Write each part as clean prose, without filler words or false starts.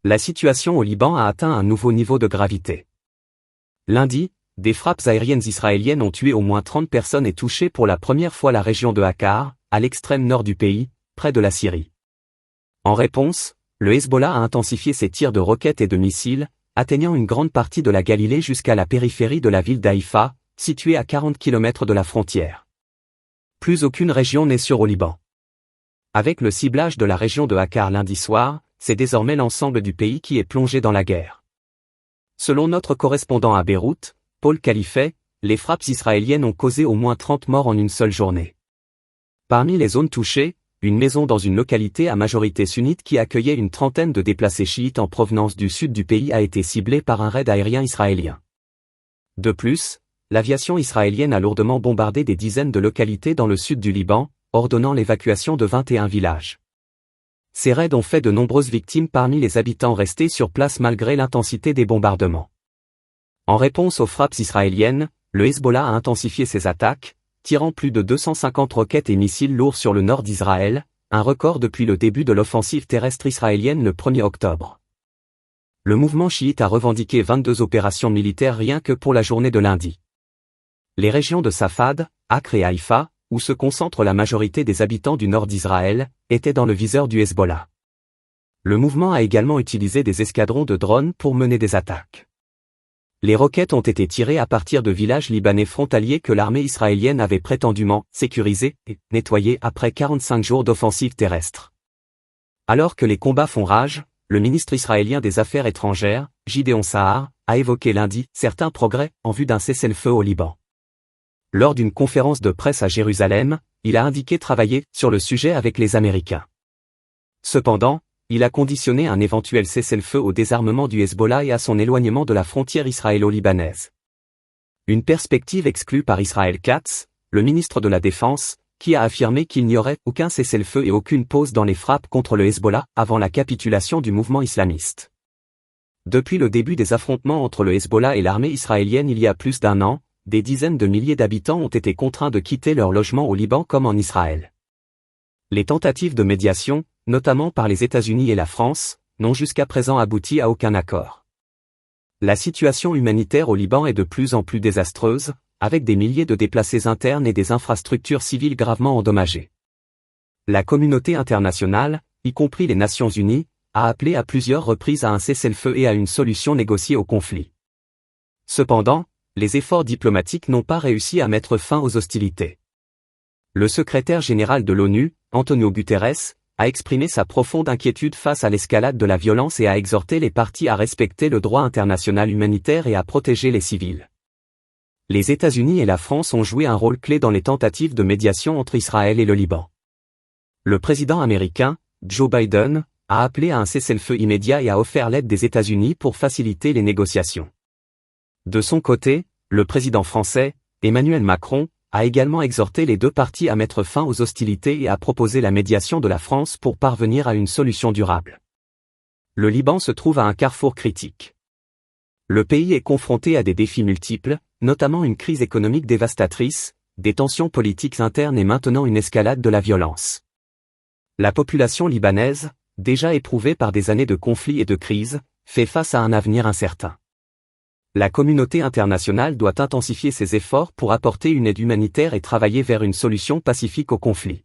La situation au Liban a atteint un nouveau niveau de gravité. Lundi, des frappes aériennes israéliennes ont tué au moins 30 personnes et touché pour la première fois la région de Akkar, à l'extrême nord du pays, près de la Syrie. En réponse, le Hezbollah a intensifié ses tirs de roquettes et de missiles, atteignant une grande partie de la Galilée jusqu'à la périphérie de la ville d'Haïfa, située à 40 km de la frontière. Plus aucune région n'est sûre au Liban. Avec le ciblage de la région de Akkar lundi soir, c'est désormais l'ensemble du pays qui est plongé dans la guerre. Selon notre correspondant à Beyrouth, Paul Khalifeh, les frappes israéliennes ont causé au moins 30 morts en une seule journée. Parmi les zones touchées, une maison dans une localité à majorité sunnite qui accueillait une trentaine de déplacés chiites en provenance du sud du pays a été ciblée par un raid aérien israélien. De plus, l'aviation israélienne a lourdement bombardé des dizaines de localités dans le sud du Liban, ordonnant l'évacuation de 21 villages. Ces raids ont fait de nombreuses victimes parmi les habitants restés sur place malgré l'intensité des bombardements. En réponse aux frappes israéliennes, le Hezbollah a intensifié ses attaques, tirant plus de 250 roquettes et missiles lourds sur le nord d'Israël, un record depuis le début de l'offensive terrestre israélienne le 1er octobre. Le mouvement chiite a revendiqué 22 opérations militaires rien que pour la journée de lundi. Les régions de Safad, Acre et Haïfa, où se concentre la majorité des habitants du nord d'Israël, étaient dans le viseur du Hezbollah. Le mouvement a également utilisé des escadrons de drones pour mener des attaques. Les roquettes ont été tirées à partir de villages libanais frontaliers que l'armée israélienne avait prétendument sécurisés et nettoyés après 45 jours d'offensive terrestre. Alors que les combats font rage, le ministre israélien des Affaires étrangères, Gideon Sa'ar, a évoqué lundi certains progrès en vue d'un cessez-le-feu au Liban. Lors d'une conférence de presse à Jérusalem, il a indiqué travailler sur le sujet avec les Américains. Cependant, il a conditionné un éventuel cessez-le-feu au désarmement du Hezbollah et à son éloignement de la frontière israélo-libanaise. Une perspective exclue par Israël Katz, le ministre de la Défense, qui a affirmé qu'il n'y aurait aucun cessez-le-feu et aucune pause dans les frappes contre le Hezbollah avant la capitulation du mouvement islamiste. Depuis le début des affrontements entre le Hezbollah et l'armée israélienne il y a plus d'un an, des dizaines de milliers d'habitants ont été contraints de quitter leur logement au Liban comme en Israël. Les tentatives de médiation, notamment par les États-Unis et la France, n'ont jusqu'à présent abouti à aucun accord. La situation humanitaire au Liban est de plus en plus désastreuse, avec des milliers de déplacés internes et des infrastructures civiles gravement endommagées. La communauté internationale, y compris les Nations Unies, a appelé à plusieurs reprises à un cessez-le-feu et à une solution négociée au conflit. Cependant, les efforts diplomatiques n'ont pas réussi à mettre fin aux hostilités. Le secrétaire général de l'ONU, Antonio Guterres, a exprimé sa profonde inquiétude face à l'escalade de la violence et a exhorté les parties à respecter le droit international humanitaire et à protéger les civils. Les États-Unis et la France ont joué un rôle clé dans les tentatives de médiation entre Israël et le Liban. Le président américain, Joe Biden, a appelé à un cessez-le-feu immédiat et a offert l'aide des États-Unis pour faciliter les négociations. De son côté, le président français, Emmanuel Macron, a également exhorté les deux parties à mettre fin aux hostilités et à proposer la médiation de la France pour parvenir à une solution durable. Le Liban se trouve à un carrefour critique. Le pays est confronté à des défis multiples, notamment une crise économique dévastatrice, des tensions politiques internes et maintenant une escalade de la violence. La population libanaise, déjà éprouvée par des années de conflits et de crises, fait face à un avenir incertain. La communauté internationale doit intensifier ses efforts pour apporter une aide humanitaire et travailler vers une solution pacifique au conflit.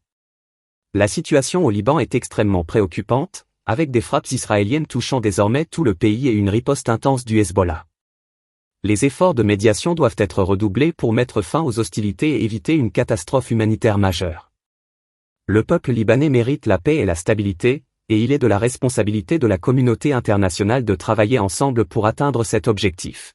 La situation au Liban est extrêmement préoccupante, avec des frappes israéliennes touchant désormais tout le pays et une riposte intense du Hezbollah. Les efforts de médiation doivent être redoublés pour mettre fin aux hostilités et éviter une catastrophe humanitaire majeure. Le peuple libanais mérite la paix et la stabilité, et il est de la responsabilité de la communauté internationale de travailler ensemble pour atteindre cet objectif.